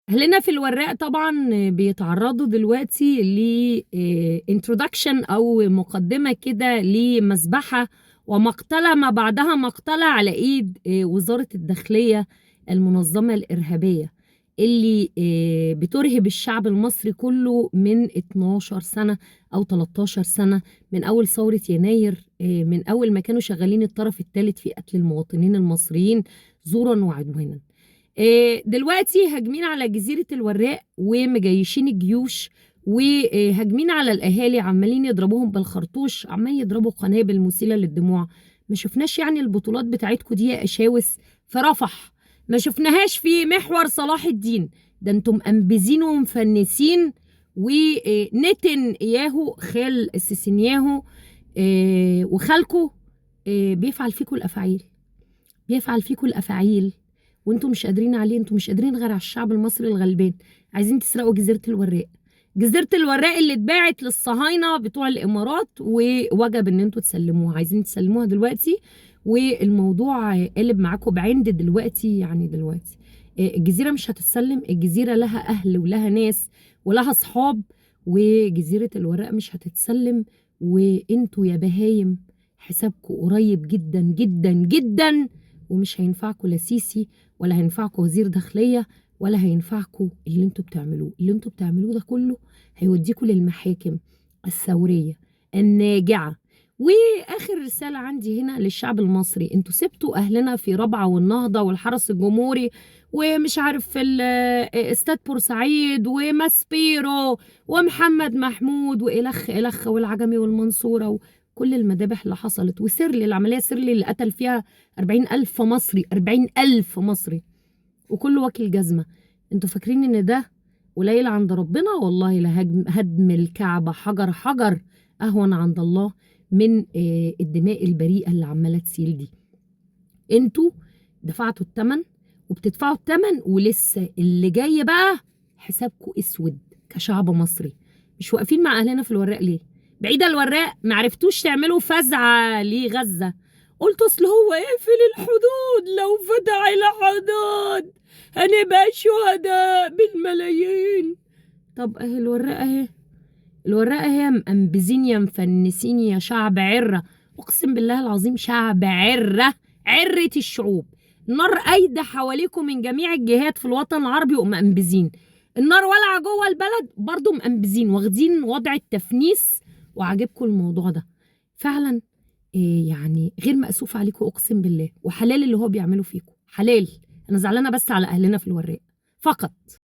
أهلنا في الوراق طبعًا بيتعرّضوا دلوقتي introduction أو مقدمة كده لمذبحة ومقتلة ما بعدها مقتلة على إيد وزارة الداخلية المنظمة الإرهابية، اللي بترهب الشعب المصري كله من 12 سنة أو 13 سنة من أول ثورة يناير، من أول ما كانوا شغالين الطرف التالت في قتل المواطنين المصريين زورًا وعدوانًا. دلوقتي هاجمين على جزيرة الوراق ومجيشين الجيوش وهاجمين على الأهالي، عمالين يضربوهم بالخرطوش، عمال يضربوا قنابل مسيلة للدموع. ما شفناش يعني البطولات بتاعتكم دي يا أشاوس في رفح، ما شفناهاش في محور صلاح الدين، ده انتم مأنبزين ومفنسين. ونتن ياهو خال السيسينياهو وخالكو بيفعل فيكم الأفاعيل، بيفعل فيكم الأفاعيل وانتم مش قادرين عليه. انتم مش قادرين غير على الشعب المصري الغلبان. عايزين تسرقوا جزيرة الوراق، جزيرة الوراق اللي اتباعت للصهاينة بتوع الإمارات ووجب ان انتوا تسلموها. عايزين تسلموها دلوقتي والموضوع قلب معاكم بعند دلوقتي. يعني دلوقتي الجزيرة مش هتتسلم، الجزيرة لها أهل ولها ناس ولها صحاب، وجزيرة الوراق مش هتتسلم. وانتوا يا بهايم حسابكم قريب جدا جدا جدا، ومش هينفعكوا لا سيسي ولا هينفعكوا وزير داخلية ولا هينفعكوا اللي انتوا بتعملوه. اللي انتوا بتعملوه ده كله هيوديكوا للمحاكم الثورية الناجعة. واخر رسالة عندي هنا للشعب المصري، انتوا سبتوا اهلنا في رابعة والنهضة والحرس الجمهوري ومش عارف في استاد بورسعيد وماسبيرو ومحمد محمود والخ الخ والعجمي والمنصورة، كل المذابح اللي حصلت، وسرلي العملية سرلي اللي قتل فيها 40,000 مصري، 40,000 مصري وكله واكل جزمة. انتوا فاكرين ان ده قليل عند ربنا؟ والله هدم الكعبة حجر حجر أهون عند الله من الدماء البريئة اللي عمالة تسيل دي. انتوا دفعتوا الثمن وبتدفعوا الثمن، ولسه اللي جاي بقى حسابكم اسود كشعب مصري. مش واقفين مع اهلنا في الوراق ليه؟ بعيدة الوراق معرفتوش تعملوا فزعة لغزة، قلتوا اصل هو قفل الحدود، لو فتح الحدود هنبقى شهداء بالملايين. طب اهي الوراق اهي، الوراق اهي مأنبزين يا مفنسين يا شعب عرة. اقسم بالله العظيم شعب عرة، عرة الشعوب. النار قايدة حواليكم من جميع الجهات في الوطن العربي ومأنبزين. النار والعة جوه البلد برضو مأنبزين، واخدين وضع التفنيس وعاجبكم الموضوع ده. فعلا يعني غير مأسوف عليكم اقسم بالله، وحلال اللي هو بيعمله فيكم حلال. انا زعلانة بس على اهلنا في الوراق فقط.